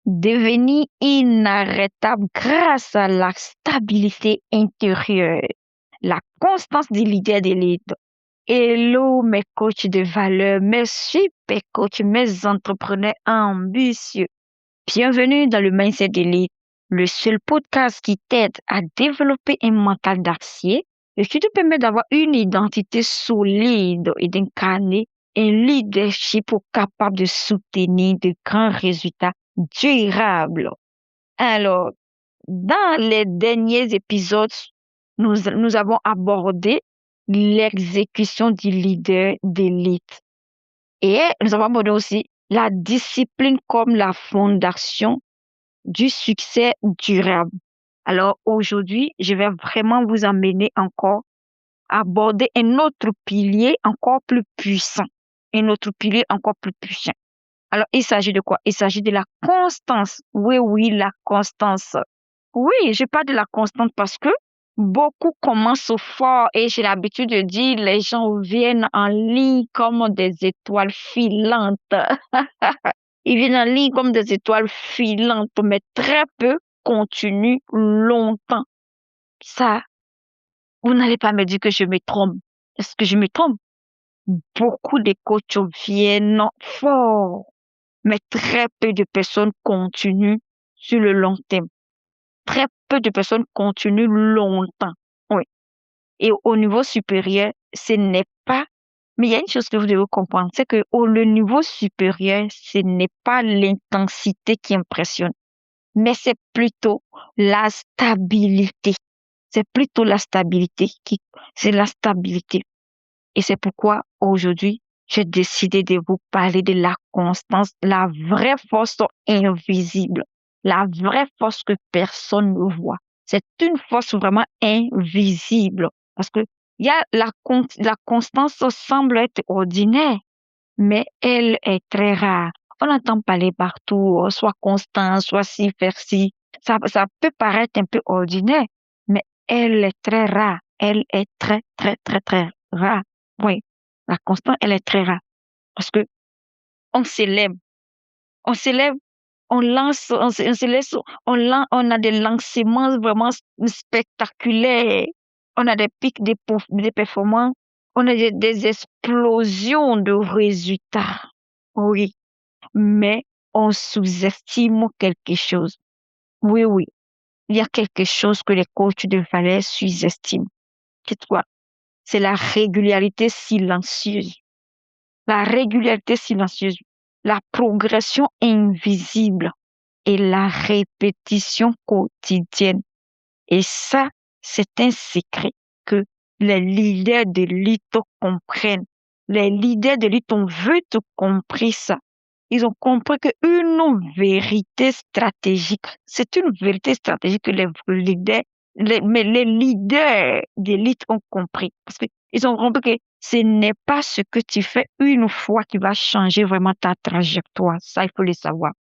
devenir inarrêtable grâce à la stabilité intérieure, la constance du leader d'élite. Hello, mes coachs de valeur, mes super coachs, mes entrepreneurs ambitieux. Bienvenue dans le Mindset d'élite, le seul podcast qui t'aide à développer un mental d'acier et qui te permet d'avoir une identité solide et d'incarner un leadership capable de soutenir de grands résultats durables. Alors, dans les derniers épisodes, nous avons abordé l'exécution du leader d'élite. Et nous avons abordé aussi la discipline comme la fondation du succès durable. Alors aujourd'hui, je vais vraiment vous amener encore à aborder un autre pilier encore plus puissant. Un autre pilier encore plus puissant. Alors, il s'agit de quoi? Il s'agit de la constance. Oui, la constance. Oui, je parle de la constance parce que beaucoup commencent fort et j'ai l'habitude de dire les gens viennent en ligne comme des étoiles filantes. Ils viennent en ligne comme des étoiles filantes, mais très peu continuent longtemps. Ça, vous n'allez pas me dire que je me trompe. Est-ce que je me trompe? Beaucoup de coachs viennent fort, mais très peu de personnes continuent sur le long terme. Très peu de personnes continuent longtemps. Oui. Et au niveau supérieur, ce n'est pas... Mais il y a une chose que vous devez comprendre, c'est que le niveau supérieur, ce n'est pas l'intensité qui impressionne, mais c'est plutôt la stabilité. C'est plutôt la stabilité c'est la stabilité. Et c'est pourquoi aujourd'hui, j'ai décidé de vous parler de la constance, la vraie force invisible, la vraie force que personne ne voit. C'est une force vraiment invisible parce que il y a la constance semble être ordinaire, mais elle est très rare. On entend parler partout, soit constant, soit ci, faire ci. Ça peut paraître un peu ordinaire, mais elle est très rare. Elle est très, très, très, très rare. Oui, la constante, elle est très rare. Parce que on s'élève, on s'élève, on lance, on se laisse, on a des lancements vraiment spectaculaires. On a des pics de performance. On a des explosions de résultats. Oui, mais on sous-estime quelque chose. Oui, il y a quelque chose que les coachs de valeur sous-estiment. C'est quoi? C'est la régularité silencieuse. La régularité silencieuse, la progression invisible et la répétition quotidienne. Et ça, c'est un secret que les leaders de l'élite comprennent. Les leaders de l'élite ont vite compris ça. Ils ont compris qu'une vérité stratégique, c'est une vérité stratégique que les leaders, mais les leaders d'élite ont compris. Parce qu'ils ont compris que ce n'est pas ce que tu fais une fois qui va changer vraiment ta trajectoire. Ça, il faut le savoir.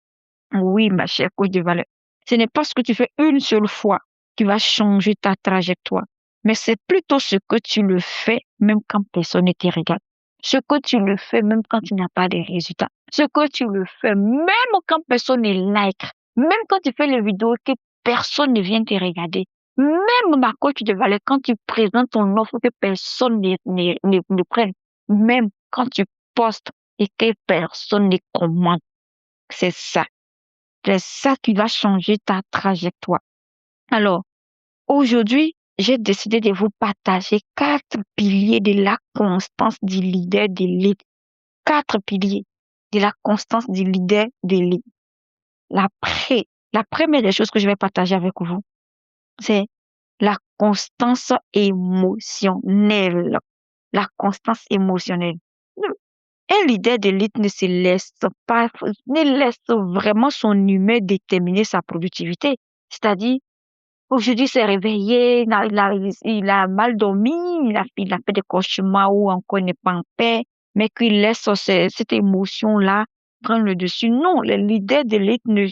Oui, ma chère coach de valeur. Ce n'est pas ce que tu fais une seule fois qui va changer ta trajectoire, mais c'est plutôt ce que tu le fais même quand personne ne te regarde. Ce que tu le fais même quand tu n'as pas de résultats. Ce que tu le fais même quand personne ne like. Même quand tu fais les vidéos que personne ne vient te regarder. Même ma coach de valeur, quand tu présentes ton offre que personne ne prenne. Même quand tu postes et que personne ne commente. C'est ça. C'est ça qui va changer ta trajectoire. Alors, aujourd'hui, j'ai décidé de vous partager 4 piliers de la constance du leader de l'élite. 4 piliers de la constance du leader de l'élite. La première des choses que je vais partager avec vous, c'est la constance émotionnelle. La constance émotionnelle. Un leader d'élite ne laisse vraiment son humeur déterminer sa productivité. C'est-à-dire, aujourd'hui, il s'est réveillé, il a mal dormi, il a fait des cauchemars ou encore il n'est pas en paix, mais qu'il laisse cette émotion-là prendre le dessus. Non, les leaders d'élite ne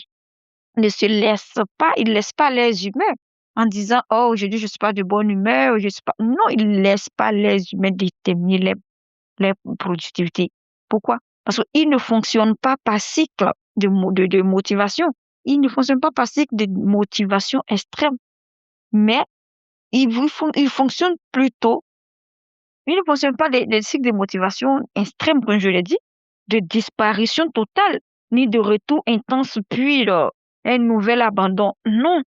se laissent pas, ils ne laissent pas les humains en disant, oh, aujourd'hui, je ne suis pas de bonne humeur, je suis pas. Non, ils ne laissent pas les humains déterminer les productivités. Pourquoi? Parce qu'ils ne fonctionnent pas par cycle de motivation. il ne fonctionne pas par cycle de motivation extrême, mais il fonctionne plutôt, il ne fonctionne pas des cycles de motivation extrême, comme je l'ai dit, de disparition totale, ni de retour intense, puis un nouvel abandon. Non,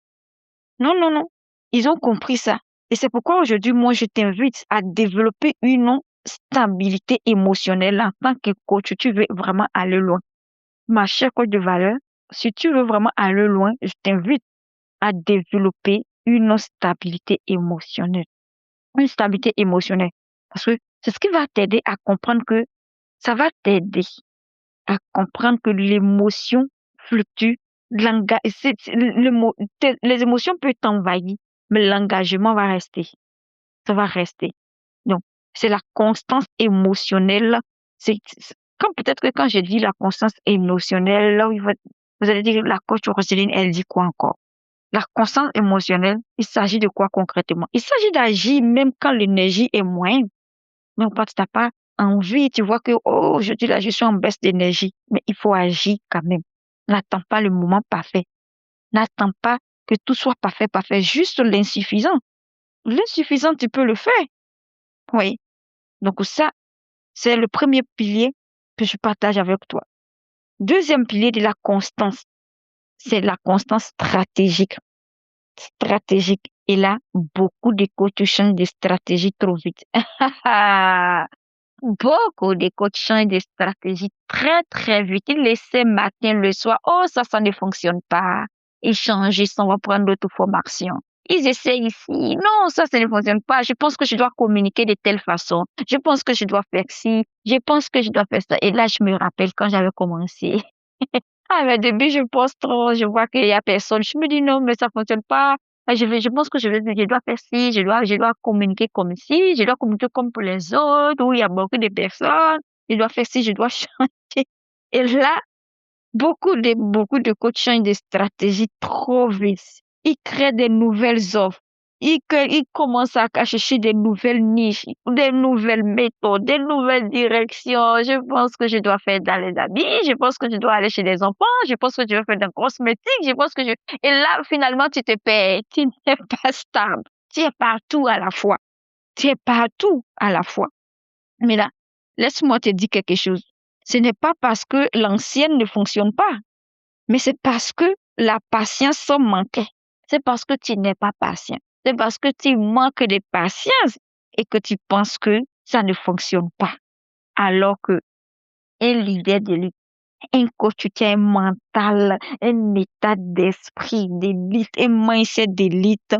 non, non, non. Ils ont compris ça. Et c'est pourquoi aujourd'hui, moi, je t'invite à développer une stabilité émotionnelle en tant que coach. Tu veux vraiment aller loin. Ma chère coach de valeur, si tu veux vraiment aller loin, je t'invite à développer une stabilité émotionnelle. Une stabilité émotionnelle. Parce que c'est ce qui va t'aider à comprendre que ça va t'aider à comprendre que l'émotion fluctue. Les émotions peuvent t'envahir, mais l'engagement va rester. Ça va rester. Donc, c'est la constance émotionnelle. Comme peut-être que quand je dis la constance émotionnelle, là, vous allez dire, la coach Roselyne, elle dit quoi encore? La constance émotionnelle, il s'agit de quoi concrètement? Il s'agit d'agir même quand l'énergie est moindre. Non, pas, tu n'as pas envie, tu vois que, oh, aujourd'hui, là, je suis en baisse d'énergie, mais il faut agir quand même. N'attends pas le moment parfait. N'attends pas que tout soit parfait, parfait. Juste l'insuffisant. L'insuffisant, tu peux le faire. Oui. Donc ça, c'est le premier pilier que je partage avec toi. Deuxième pilier de la constance, c'est la constance stratégique. Stratégique. Et là, beaucoup de coachs changent de stratégie trop vite. Beaucoup de coachs changent de stratégie très, très vite. Ils laissaient matin, le soir. Oh, ça ne fonctionne pas. Ils changent, ils s'en vont prendre d'autres formations. Ils essaient ici. Non, ça ne fonctionne pas. Je pense que je dois communiquer de telle façon. Je pense que je dois faire ci. Je pense que je dois faire ça. Et là, je me rappelle quand j'avais commencé. Ah, mais au début, je pense trop. Je vois qu'il y a personne. Je me dis non, mais ça fonctionne pas. Je pense que je dois faire ci, je dois communiquer comme ci, je dois communiquer comme pour les autres, où il y a beaucoup de personnes. Je dois faire ci, je dois changer. Et là, beaucoup de coachs changent de stratégie trop vite. Ils créent des nouvelles offres. Ils commencent à chercher des nouvelles niches, des nouvelles méthodes, des nouvelles directions. Je pense que je dois faire dans les habits, je pense que je dois aller chez les enfants, je pense que je dois faire dans le cosmétique, je pense que je... Et là, finalement, tu te perds. Tu n'es pas stable. Tu es partout à la fois. Tu es partout à la fois. Mais là, laisse-moi te dire quelque chose. Ce n'est pas parce que l'ancienne ne fonctionne pas, mais c'est parce que la patience manquait. C'est parce que tu n'es pas patient. C'est parce que tu manques de patience et que tu penses que ça ne fonctionne pas. Alors que un leader de lui, un coach, tu as un mental, un état d'esprit d'élite, un mindset d'élite,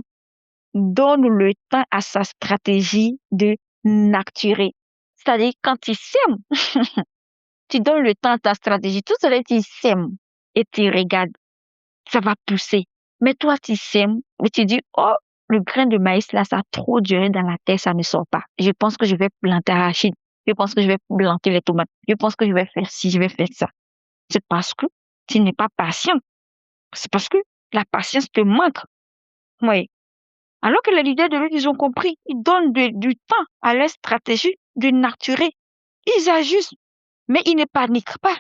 donne le temps à sa stratégie de nurturer. C'est-à-dire, quand tu sèmes, tu donnes le temps à ta stratégie. Tout cela, tu sèmes et tu regardes. Ça va pousser. Mais toi, tu sèmes et tu dis, oh, le grain de maïs, là, ça a trop duré dans la terre, ça ne sort pas. Je pense que je vais planter arachide. Je pense que je vais planter les tomates. Je pense que je vais faire ci, je vais faire ça. C'est parce que tu n'es pas patient. C'est parce que la patience te manque. Oui. Alors que les leaders de l'autre, ils ont compris. Ils donnent du temps à leur stratégie de naturer. Ils ajustent, mais ils ne paniquent pas.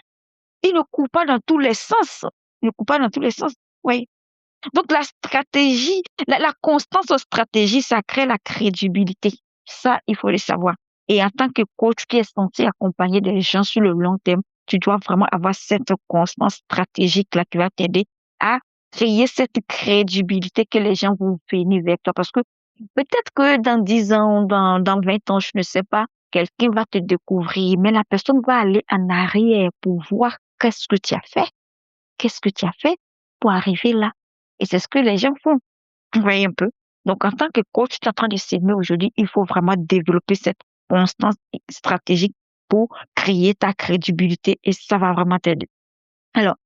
Ils ne courent pas dans tous les sens. Ils ne courent pas dans tous les sens. Oui. Donc, la stratégie, la constance en stratégie, ça crée la crédibilité. Ça, il faut le savoir. Et en tant que coach qui est censé accompagner des gens sur le long terme, tu dois vraiment avoir cette constance stratégique-là qui va t'aider à créer cette crédibilité que les gens vont venir vers toi. Parce que peut-être que dans 10 ans, dans 20 ans, je ne sais pas, quelqu'un va te découvrir, mais la personne va aller en arrière pour voir qu'est-ce que tu as fait. Qu'est-ce que tu as fait pour arriver là? Et c'est ce que les gens font. Vous voyez un peu? Donc, en tant que coach, tu es en train de s'aimer aujourd'hui, il faut vraiment développer cette constance stratégique pour créer ta crédibilité et ça va vraiment t'aider. Alors,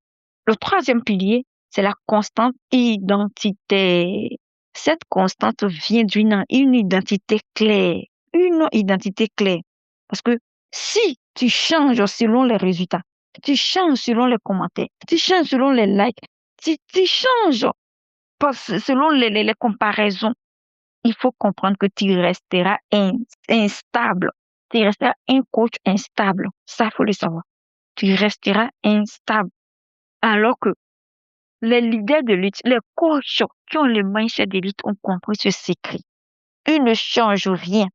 le troisième pilier, c'est la constante identité. Cette constante vient une identité claire. Une identité claire. Parce que si tu changes selon les résultats, tu changes selon les commentaires, tu changes selon les likes, tu changes selon les comparaisons, il faut comprendre que tu resteras instable. Tu resteras un coach instable. Ça, il faut le savoir. Tu resteras instable. Alors que les leaders de l'élite, les coachs qui ont le mindset d'élite ont compris ce secret. Ils ne changent rien.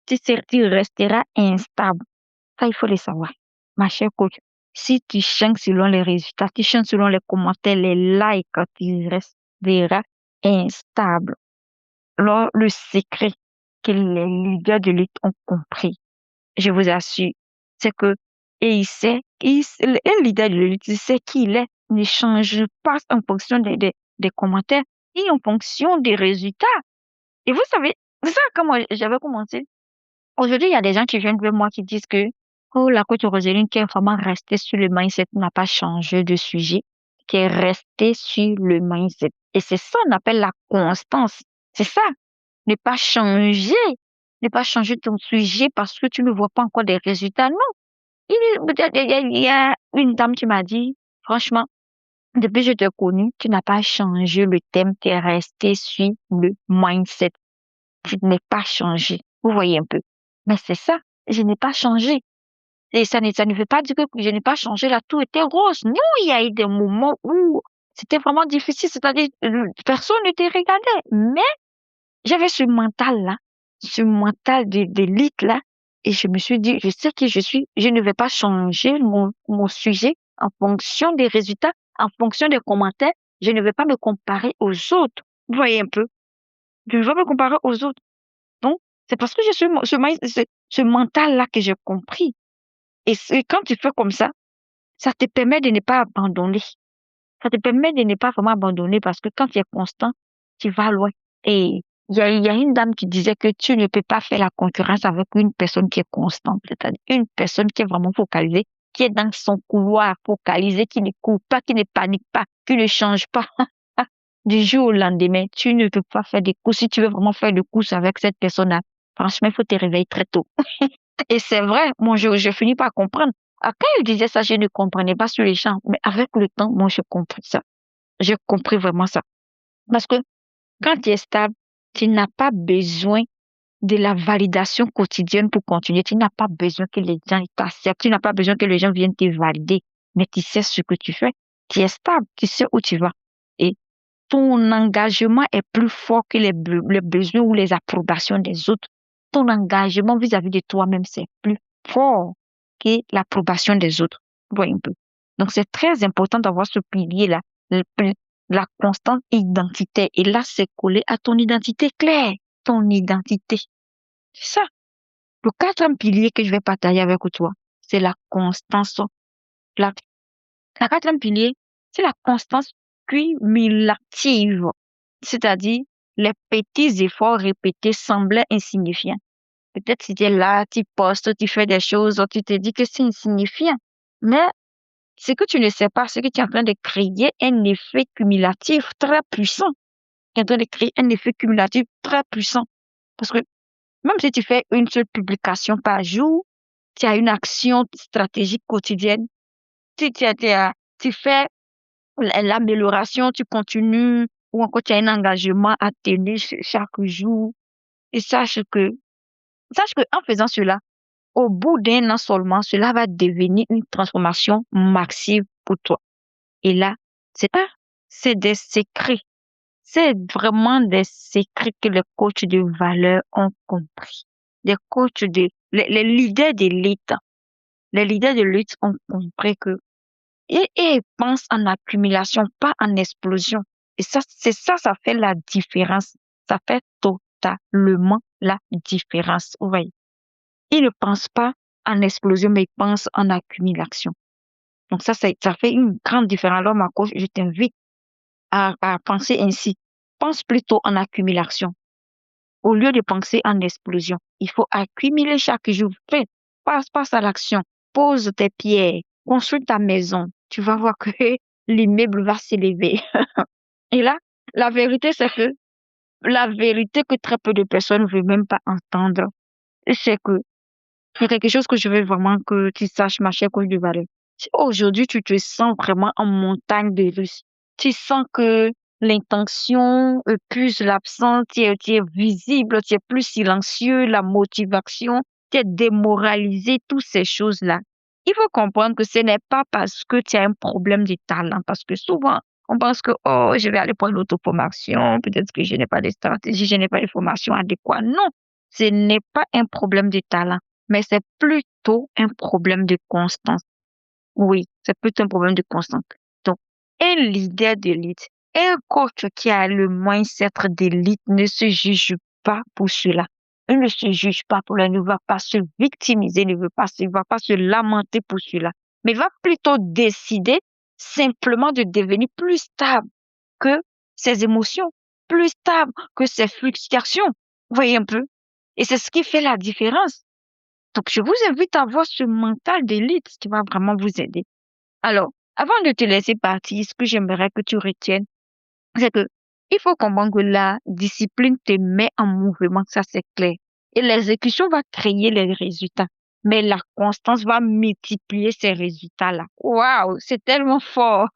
Tu resteras instable. Ça, il faut le savoir. Ma chère coach, si tu changes selon les résultats, tu changes selon les commentaires, les likes, tu resteras instable. Alors, le secret que les leaders de l'élite ont compris, je vous assure, c'est que, et un leader de l'élite, il sait qui il est, ne change pas en fonction des commentaires, et en fonction des résultats. Et vous savez, c'est ça comment j'avais commencé. Aujourd'hui, il y a des gens qui viennent vers moi qui disent que, oh, la coach Roseline qui est vraiment restée sur le mindset n'a pas changé de sujet, qui est restée sur le mindset. Et c'est ça qu'on appelle la constance. C'est ça. Ne pas changer. Ne pas changer ton sujet parce que tu ne vois pas encore des résultats. Non. Il y a une dame qui m'a dit, franchement, depuis que je t'ai connue, tu n'as pas changé le thème, tu es resté sur le mindset. Tu n'es pas changé. Vous voyez un peu. Mais c'est ça, je n'ai pas changé. Et ça ne veut pas dire que je n'ai pas changé, là, tout était rose. Non, il y a eu des moments où c'était vraiment difficile, c'est-à-dire, personne ne te regardait. Mais j'avais ce mental-là, ce mental d'élite-là, et je me suis dit, je sais qui je suis, je ne vais pas changer mon sujet en fonction des résultats, en fonction des commentaires, je ne vais pas me comparer aux autres. Vous voyez un peu? Je ne vais pas me comparer aux autres. Donc, c'est parce que j'ai ce mental-là que j'ai compris. Et quand tu fais comme ça te permet de ne pas abandonner. Ça te permet de ne pas vraiment abandonner parce que quand tu es constant, tu vas loin. Et il y a une dame qui disait que tu ne peux pas faire la concurrence avec une personne qui est constante, c'est-à-dire une personne qui est vraiment focalisée, qui est dans son couloir focalisé, qui ne court pas, qui ne panique pas, qui ne change pas. Du jour au lendemain, tu ne peux pas faire des courses. Si tu veux vraiment faire des courses avec cette personne-là, franchement, il faut te réveiller très tôt. Et c'est vrai, moi, je finis par comprendre. Ah, quand il disait ça, je ne comprenais pas sur les champs. Mais avec le temps, moi, je comprends ça. J'ai compris vraiment ça. Parce que quand tu es stable, tu n'as pas besoin de la validation quotidienne pour continuer. Tu n'as pas besoin que les gens t'acceptent. Tu n'as pas besoin que les gens viennent te valider. Mais tu sais ce que tu fais. Tu es stable. Tu sais où tu vas. Et ton engagement est plus fort que les besoins ou les approbations des autres. Ton engagement vis-à-vis de toi-même, c'est plus fort que l'approbation des autres. Vous voyez un peu. Donc, c'est très important d'avoir ce pilier-là, la constante identité. Et là, c'est collé à ton identité claire, ton identité. C'est ça. Le quatrième pilier que je vais partager avec toi, c'est la constance. La, la quatrième pilier, c'est la constance cumulative. C'est-à-dire, les petits efforts répétés semblaient insignifiants. Peut-être si tu es là, tu postes, tu fais des choses, tu te dis que c'est insignifiant. Mais ce que tu ne sais pas, c'est que tu es en train de créer un effet cumulatif très puissant. Tu es en train de créer un effet cumulatif très puissant. Parce que même si tu fais une seule publication par jour, tu as une action stratégique quotidienne, tu fais l'amélioration, tu continues, ou encore tu as un engagement à tenir chaque jour. Et sache que en faisant cela, au bout d'un an seulement, cela va devenir une transformation massive pour toi. Et là, c'est pas, c'est des secrets. C'est vraiment des secrets que les coachs de valeur ont compris. Les leaders d'élite, les leaders de l'élite ont compris que, et ils pensent en accumulation, pas en explosion. Et ça fait la différence. Ça fait totalement la différence. Vous voyez. Ils ne pensent pas en explosion, mais ils pensent en accumulation. Donc ça fait une grande différence. Alors, ma coach, je t'invite à penser ainsi. Pense plutôt en accumulation. Au lieu de penser en explosion, il faut accumuler chaque jour. Passe à l'action. Pose tes pierres. Construis ta maison. Tu vas voir que l'immeuble va s'élever. Et là, la vérité, que très peu de personnes ne veulent même pas entendre, c'est que il y a quelque chose que je veux vraiment que tu saches, ma chère coach de valeur. Si aujourd'hui, tu te sens vraiment en montagne de russes, tu sens que l'intention épuise l'absence, tu es visible, tu es plus silencieux, la motivation, tu es démoralisé, toutes ces choses-là. il faut comprendre que ce n'est pas parce que tu as un problème de talent, parce que souvent, on pense que, oh, je vais aller pour une auto-formation, peut-être que je n'ai pas de stratégie, je n'ai pas de formation adéquate. Non, ce n'est pas un problème de talent, mais c'est plutôt un problème de constance. Oui, c'est plutôt un problème de constance. Donc, un leader d'élite, un coach qui a le mindset d'élite ne se juge pas pour cela. Il ne se juge pas pour cela, il ne va pas se victimiser, il ne va pas se lamenter pour cela, mais il va plutôt décider simplement de devenir plus stable que ses émotions, plus stable que ses fluctuations. Vous voyez un peu? Et c'est ce qui fait la différence. Donc, je vous invite à avoir ce mental d'élite qui va vraiment vous aider. Alors, avant de te laisser partir, ce que j'aimerais que tu retiennes, c'est que il faut comprendre que la discipline te met en mouvement, ça c'est clair. Et l'exécution va créer les résultats. Mais la constance va multiplier ces résultats-là. Waouh, c'est tellement fort.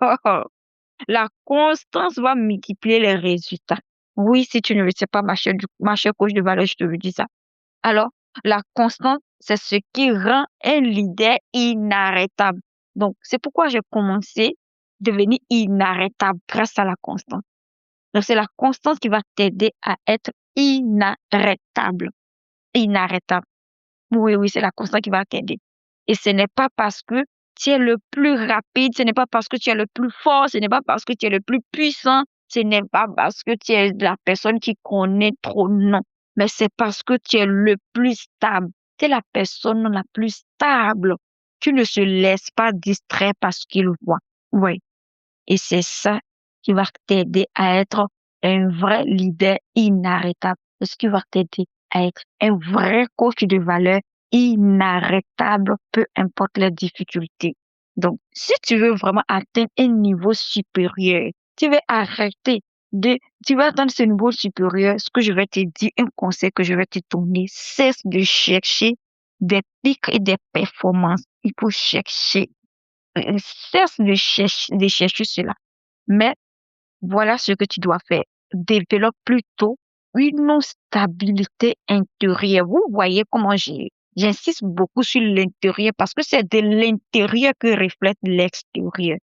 La constance va multiplier les résultats. Oui, si tu ne le sais pas, ma chère coach de valeur, je te le dis ça. Alors, la constance, c'est ce qui rend un leader inarrêtable. Donc, c'est pourquoi j'ai commencé à devenir inarrêtable grâce à la constance. Donc, c'est la constance qui va t'aider à être inarrêtable. Inarrêtable. Oui, oui, c'est la constance qui va t'aider. Et ce n'est pas parce que tu es le plus rapide, ce n'est pas parce que tu es le plus fort, ce n'est pas parce que tu es le plus puissant, ce n'est pas parce que tu es la personne qui connaît trop, non. Mais c'est parce que tu es le plus stable. Tu es la personne la plus stable. Tu ne se laisses pas distraire par ce qu'il voit. Oui. Et c'est ça qui va t'aider à être un vrai leader inarrêtable. C'est ce qui va t'aider à être un vrai coach de valeur inarrêtable, peu importe les difficultés. Donc, si tu veux vraiment atteindre un niveau supérieur, tu veux arrêter tu vas atteindre ce niveau supérieur, ce que je vais te dire, un conseil que je vais te donner, cesse de chercher des pics et des performances. Il faut chercher cesse de chercher cela. Mais voilà ce que tu dois faire. Développe plutôt une stabilité intérieure. Vous voyez comment j'insiste beaucoup sur l'intérieur parce que c'est de l'intérieur que reflète l'extérieur.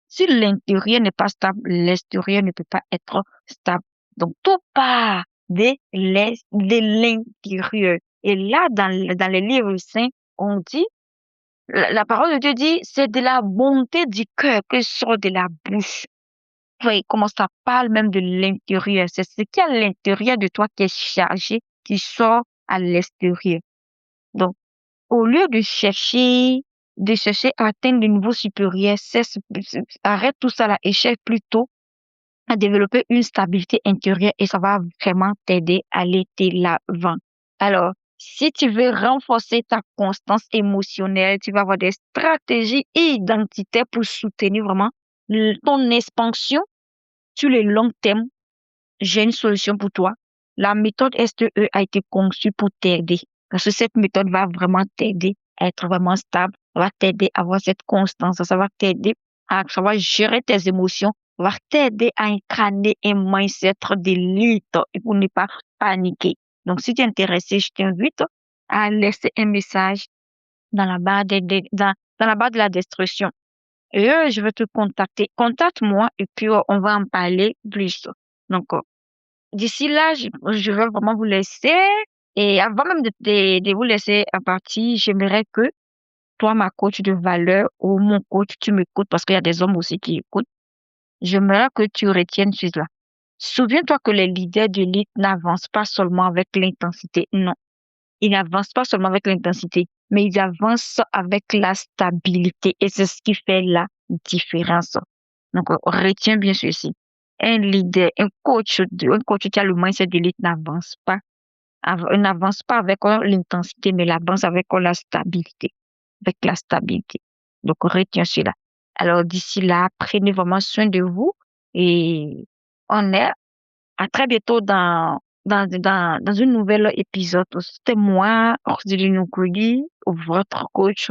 Si l'intérieur n'est pas stable, l'extérieur ne peut pas être stable. Donc, tout part de l'intérieur. Et là, dans les livres saints, on dit la parole de Dieu dit, c'est de la bonté du cœur que sort de la bouche. Oui, comment ça parle même de l'intérieur. C'est ce qui est à l'intérieur de toi qui est chargé, qui sort à l'extérieur. Donc, au lieu de chercher à atteindre le niveau supérieur, arrête tout ça là et cherche plutôt à développer une stabilité intérieure et ça va vraiment t'aider à aller de l'avant. Alors, si tu veux renforcer ta constance émotionnelle, tu vas avoir des stratégies identitaires pour soutenir vraiment ton expansion sur le long terme. J'ai une solution pour toi. La méthode STE a été conçue pour t'aider. Parce que cette méthode va vraiment t'aider à être vraiment stable, va t'aider à avoir cette constance, ça va t'aider à savoir gérer tes émotions, va t'aider à incarner un mindset d'élite et pour ne pas paniquer. Donc, si tu es intéressé, je t'invite à laisser un message dans la barre dans la barre de la description. Et je vais te contacter. Contacte-moi et puis on va en parler plus. Donc, d'ici là, je vais vraiment vous laisser. Et avant même de vous laisser à partir, j'aimerais que toi, ma coach de valeur ou mon coach, tu m'écoutes parce qu'il y a des hommes aussi qui écoutent. J'aimerais que tu retiennes cela. Souviens-toi que les leaders de l'élite n'avancent pas seulement avec l'intensité. Non, ils n'avancent pas seulement avec l'intensité, mais ils avancent avec la stabilité. Et c'est ce qui fait la différence. Donc, retiens bien ceci. Un leader, un coach qui a le mindset d'élite n'avance pas avec l'intensité, mais il avance avec la stabilité. Avec la stabilité. Donc, retiens cela. Alors, d'ici là, prenez vraiment soin de vous et on est à très bientôt dans une nouvelle épisode. C'était moi, Orsidine Nukuli, votre coach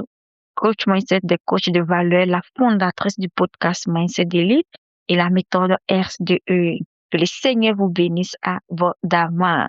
mindset des coachs de valeur, la fondatrice du podcast Mindset d'élite et la méthode RS2E. Que le Seigneur vous bénisse abondamment.